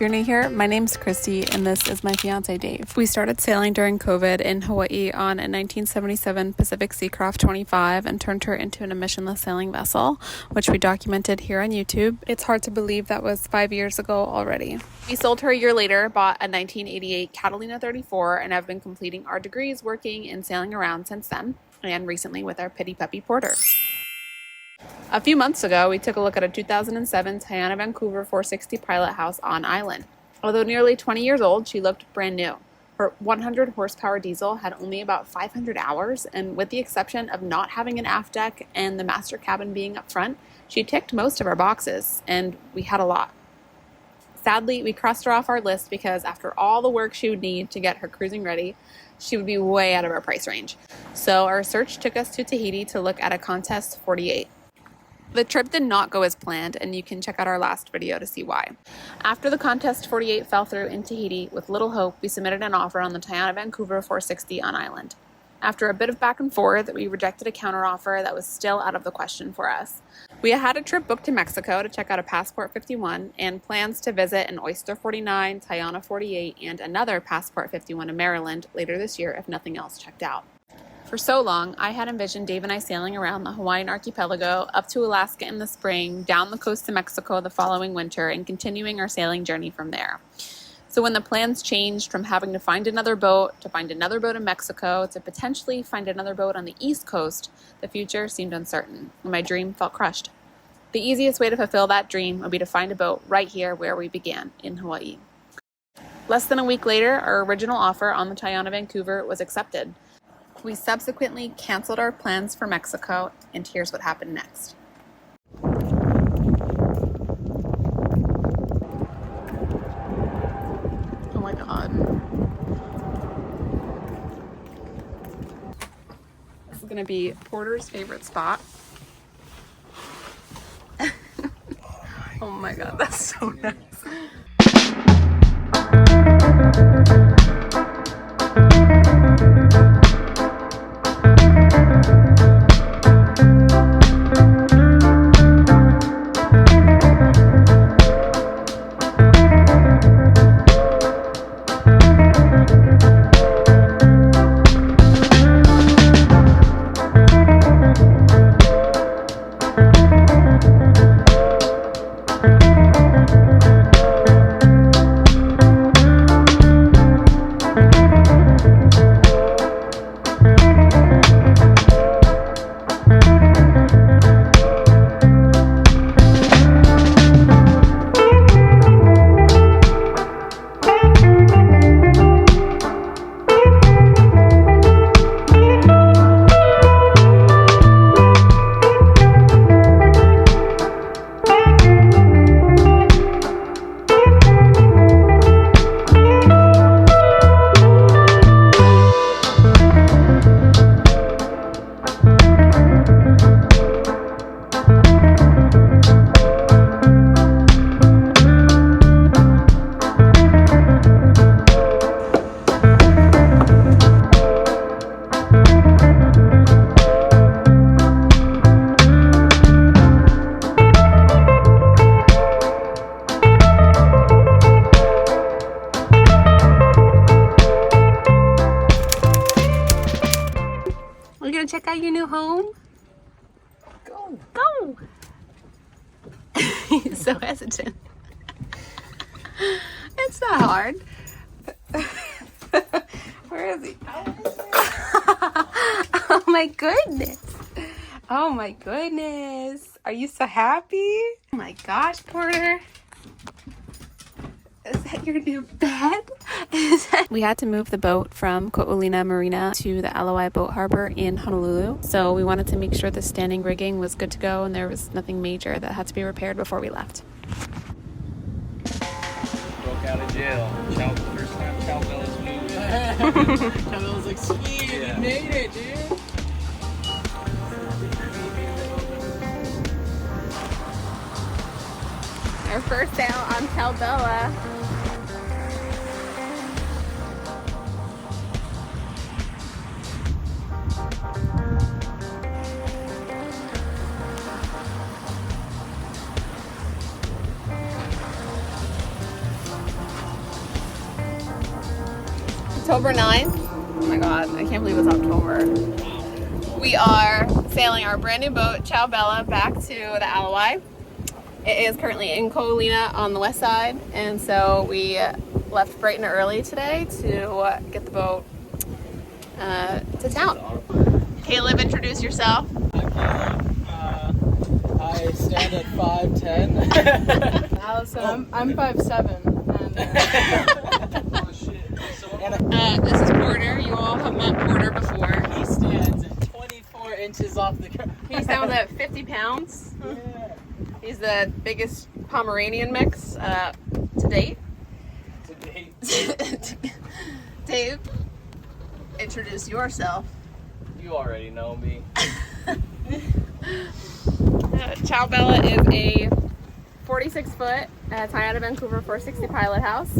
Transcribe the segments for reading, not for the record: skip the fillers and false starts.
you're new here, my name's Christy and this is my fiance Dave. We started sailing during COVID in Hawaii on a 1977 Pacific Seacraft 25 and turned her into an emissionless sailing vessel, which we documented here on YouTube. It's hard to believe that was 5 years ago already. We sold her a year later, bought a 1988 Catalina 34, and have been completing our degrees, working and sailing around since then, and recently with our Pitty Puppy Porter. A few months ago, we took a look at a 2007 Tayana Vancouver 460 Pilot House on island. Although nearly 20 years old, she looked brand new. Her 100 horsepower diesel had only about 500 hours, and with the exception of not having an aft deck and the master cabin being up front, she ticked most of our boxes, and we had a lot. Sadly, we crossed her off our list because after all the work she would need to get her cruising ready, she would be way out of our price range. So our search took us to Tahiti to look at a Contest 48. The trip did not go as planned, and you can check out our last video to see why. After the Contest 48 fell through in Tahiti, with little hope, we submitted an offer on the Tayana Vancouver 460 on island. After a bit of back and forth, we rejected a counteroffer that was still out of the question for us. We had a trip booked to Mexico to check out a Passport 51 and plans to visit an Oyster 49, Tayana 48, and another Passport 51 in Maryland later this year if nothing else checked out. For so long, I had envisioned Dave and I sailing around the Hawaiian archipelago, up to Alaska in the spring, down the coast to Mexico the following winter, and continuing our sailing journey from there. So when the plans changed from having to find another boat, to find another boat in Mexico, to potentially find another boat on the East Coast, the future seemed uncertain, and my dream felt crushed. The easiest way to fulfill that dream would be to find a boat right here where we began, in Hawaii. Less than a week later, our original offer on the Tayana Vancouver was accepted. We subsequently canceled our plans for Mexico, and here's what happened next. Oh my God. This is gonna be Porter's favorite spot. Oh my God, that's so nice. Check out your new home? Go! Go! He's so hesitant. It's not hard. Where is he? Oh my goodness. Oh my goodness. Are you so happy? Oh my gosh, Porter. Is that your new bed? We had to move the boat from Ko'olina Marina to the Alawai Boat Harbor in Honolulu. So we wanted to make sure the standing rigging was good to go and there was nothing major that had to be repaired before we left. Broke out of jail. First time Ciao Bella's moving. Ciao Bella's like, sweet, yeah. You made it, dude. Our first sail on Ciao Bella. October 9th. Oh my god, I can't believe it's October. We are sailing our brand new boat, Ciao Bella, back to the Hawaii. It is currently in Ko'olina on the west side, and so we left bright and early today to get the boat to town. Caleb, introduce yourself. I'm Caleb. I stand at 5'10". Allison, I'm 5'7". And, This is Porter. You all have met Porter before. He stands at 24 inches off the ground. He's down at 50 pounds. Yeah. He's the biggest Pomeranian mix to date. To date. Dave, introduce yourself. You already know me. Ciao Bella is a 46-foot Tayana Vancouver 460 pilot house.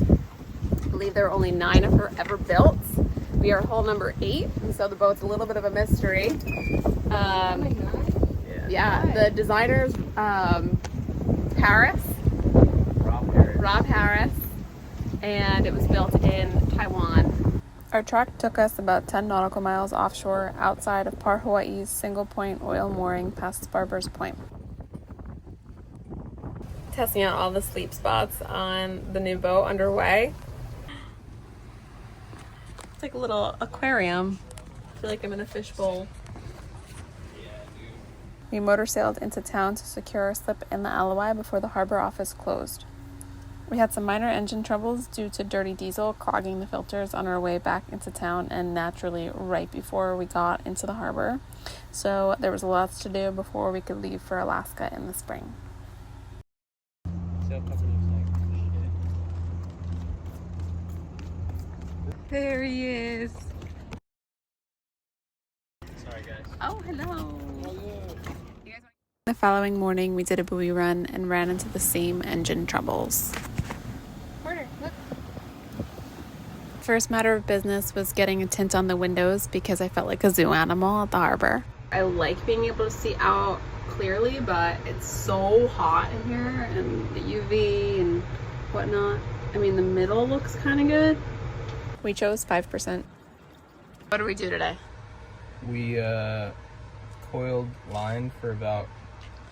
I believe there are only 9 of her ever built. We are hull number 8, and so the boat's a little bit of a mystery. Yeah, the designer's Paris. Rob Harris, and it was built in Taiwan. Our truck took us about 10 nautical miles offshore outside of Par Hawaiʻi's single point oil mooring past Barber's Point. Testing out all the sleep spots on the new boat underway. It's like a little aquarium. I feel like I'm in a fishbowl. We motor sailed into town to secure a slip in the Alawai before the harbor office closed. We had some minor engine troubles due to dirty diesel clogging the filters on our way back into town and naturally right before we got into the harbor. So there was lots to do before we could leave for Alaska in the spring. There he is. Sorry, guys. Oh, hello. The following morning, we did a buoy run and ran into the same engine troubles. Porter, look. First matter of business was getting a tint on the windows because I felt like a zoo animal at the harbor. I like being able to see out clearly, but it's so hot in here and the UV and whatnot. I mean, the middle looks kind of good. We chose 5%. What do we do today? We coiled line for about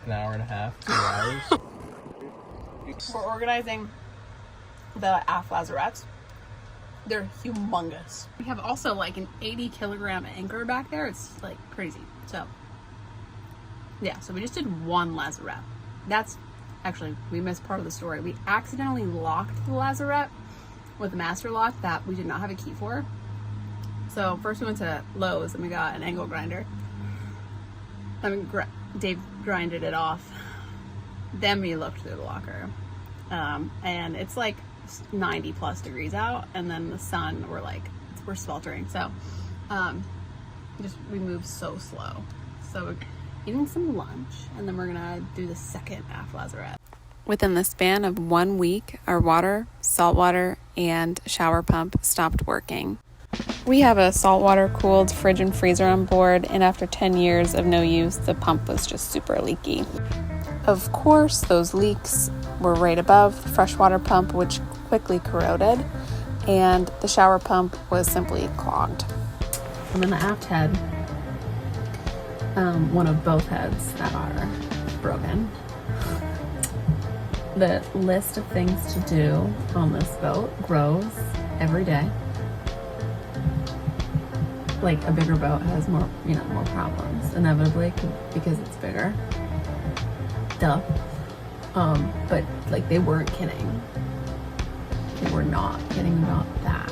an hour and a half, 2 hours. We're organizing the aft lazarettes. They're humongous. We have also like an 80-kilogram anchor back there. It's like crazy. So yeah, so we just did one lazarette. That's actually, we missed part of the story. We accidentally locked the lazarette with a master lock that we did not have a key for. So first we went to Lowe's and we got an angle grinder. I mean, Dave grinded it off. Then we looked through the locker. And it's like 90 plus degrees out, and then the sun, we're sweltering. So we move so slow. So we're eating some lunch, and then we're gonna do the second aft lazarette. Within the span of 1 week, our water, saltwater, and shower pump stopped working. We have a saltwater cooled fridge and freezer on board, and after 10 years of no use, the pump was just super leaky. Of course, those leaks were right above the freshwater pump, which quickly corroded, and the shower pump was simply clogged. And then the aft head, one of both heads that are broken. The list of things to do on this boat grows every day. Like a bigger boat has more problems, inevitably, because it's bigger. Duh. But like, they weren't kidding. They were not kidding about that.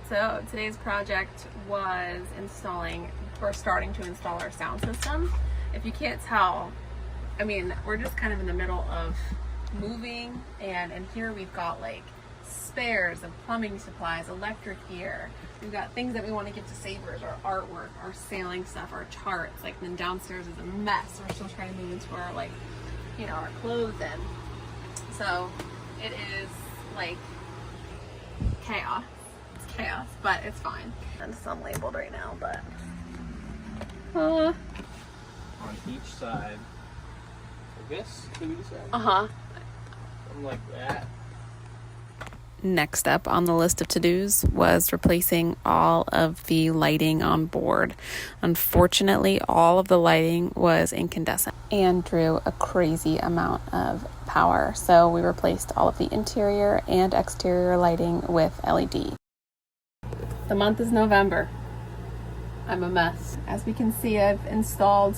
So today's project was starting to install our sound system. If you can't tell, I mean, we're just kind of in the middle of moving, and here we've got like spares of plumbing supplies, electric gear. We've got things that we want to give to savers, our artwork, our sailing stuff, our charts. Like, then downstairs is a mess. We're still trying to move into our, like, you know, our clothes in. So it is like chaos. It's chaos, but it's fine. And it's unlabeled right now, but On each side. I guess 2 to 7. Something like that. Next up on the list of to-dos was replacing all of the lighting on board. Unfortunately, all of the lighting was incandescent and drew a crazy amount of power. So we replaced all of the interior and exterior lighting with LED. The month is November. I'm a mess. As we can see, I've installed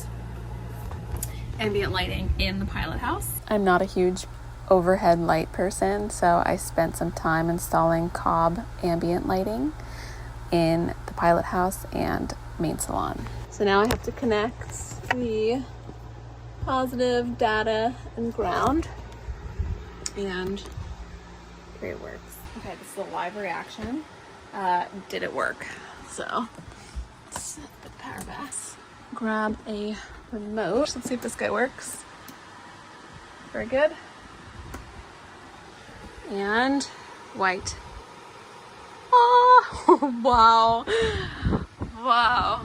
ambient lighting in the pilot house. I'm not a huge overhead light person, so I spent some time installing Cobb ambient lighting in the pilot house and main salon. So now I have to connect the positive, data, and ground, and here it works. Okay, this is a live reaction. Did it work? So let's put the power back. Grab a remote. Let's see if this guy works. Very good. And white. Oh, wow. Wow.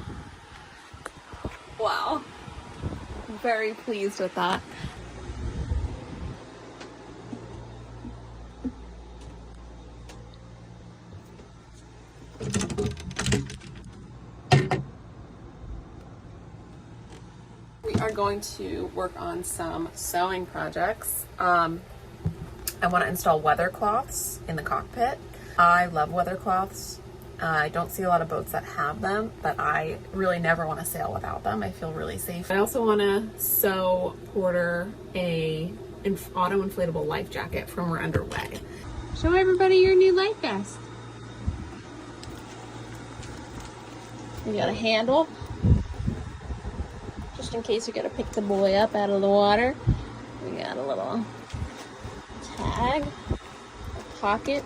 Wow. Very pleased with that. We are going to work on some sewing projects. I want to install weather cloths in the cockpit. I love weather cloths. I don't see a lot of boats that have them, but I really never want to sail without them. I feel really safe. I also want to sew Porter a auto inflatable life jacket for when we're underway. Show everybody your new life vest. We got a handle, just in case you gotta pick the boy up out of the water. We got a little tag, a pocket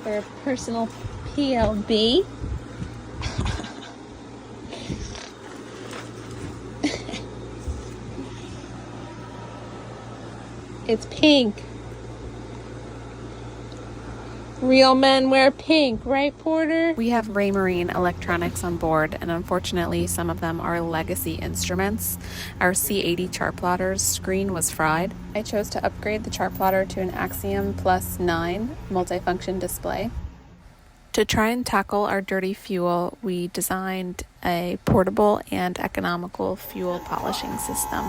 for a personal PLB. It's pink. Real men wear pink, right, Porter? We have Raymarine electronics on board, and unfortunately some of them are legacy instruments. Our C80 chart plotter's screen was fried. I chose to upgrade the chart plotter to an Axiom Plus 9 multifunction display. To try and tackle our dirty fuel, we designed a portable and economical fuel polishing system.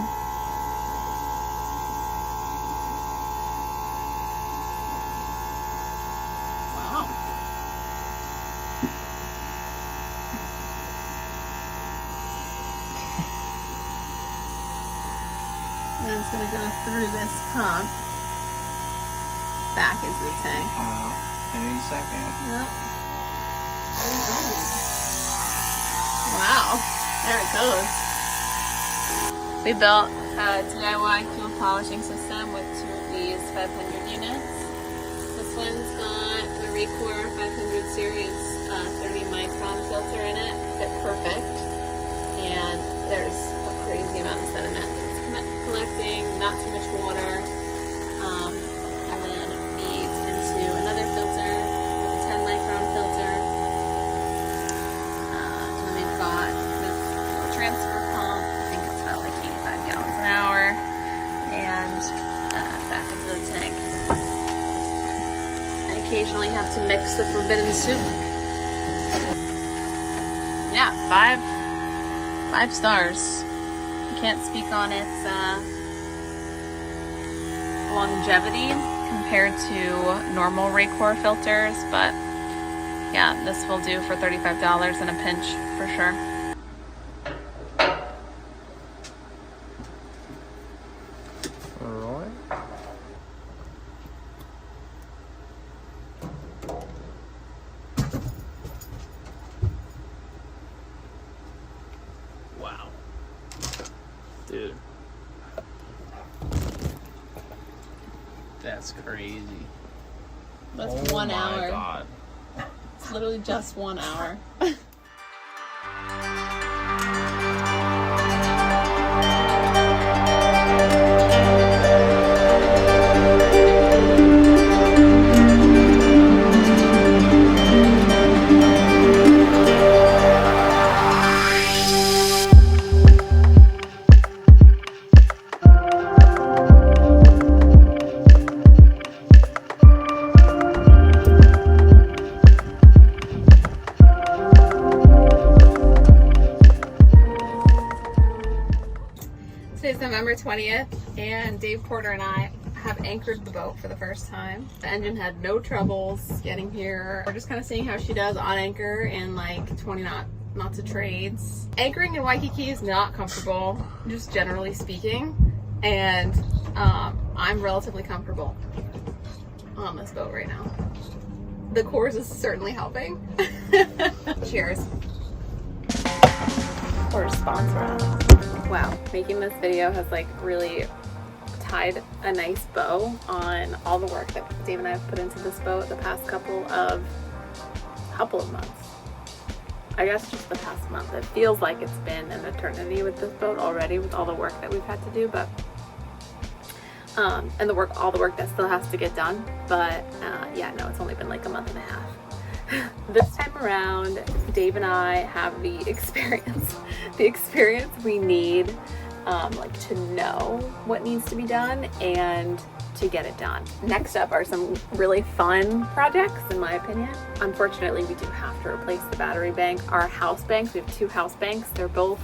And it's going to go through this pump back into the tank. Any second. Yep. Wow. There it goes. We built a DIY fuel polishing system with 2 of these 500 units. This one's got the Recor 500 series 30 micron filter in it. Fit perfect. And there's a crazy amount of sediment collecting, not too much water, and then it feeds into another filter, a 10 micron filter, and then we've got this little transfer pump. I think it's about like 85 gallons an hour, and back into the tank. I occasionally have to mix the forbidden soup. Yeah, 5 stars. Can't speak on its longevity compared to normal Raycor filters, but yeah, this will do for $35 in a pinch for sure. Alright. Wow. Dude. That's crazy. That's It's 1 hour. Oh my god. It's literally just 1 hour. Today's November 20th, and Dave Porter and I have anchored the boat for the first time. The engine had no troubles getting here. We're just kind of seeing how she does on anchor in like 20 knots of trades. Anchoring in Waikiki is not comfortable, just generally speaking, and I'm relatively comfortable on this boat right now. The Coors is certainly helping. Cheers. Or sponsor us. Wow, making this video has like really tied a nice bow on all the work that Dave and I have put into this boat the past couple of months. I guess just the past month. It feels like it's been an eternity with this boat already, with all the work that we've had to do, but and all the work that still has to get done. But yeah, no, it's only been like a month and a half. This time around, Dave and I have the experience we need, like to know what needs to be done and to get it done. Next up are some really fun projects, in my opinion. Unfortunately, we do have to replace the battery bank. Our house banks, we have 2 house banks. They're both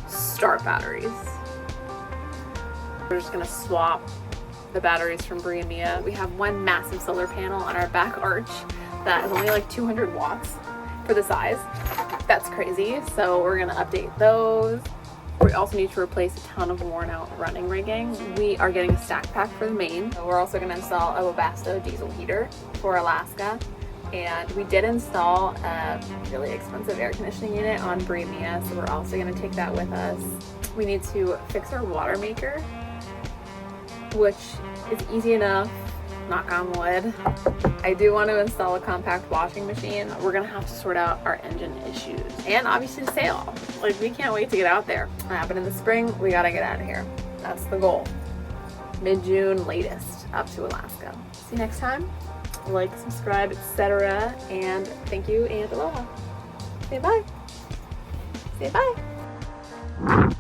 start batteries. We're just gonna swap the batteries from Bria Mia. We have one massive solar panel on our back arch that is only like 200 watts for the size. That's crazy. So we're gonna update those. We also need to replace a ton of worn out running rigging. We are getting a stack pack for the main. We're also gonna install a Webasto diesel heater for Alaska. And we did install a really expensive air conditioning unit on Bria Mia, so we're also gonna take that with us. We need to fix our water maker, which is easy enough, knock on wood. I do want to install a compact washing machine. We're gonna have to sort out our engine issues and obviously sail. Like, we can't wait to get out there. But in the spring, we gotta get out of here. That's the goal. Mid-June latest, up to Alaska. See you next time. Like, subscribe, etc. And thank you and aloha. Say bye. Say bye.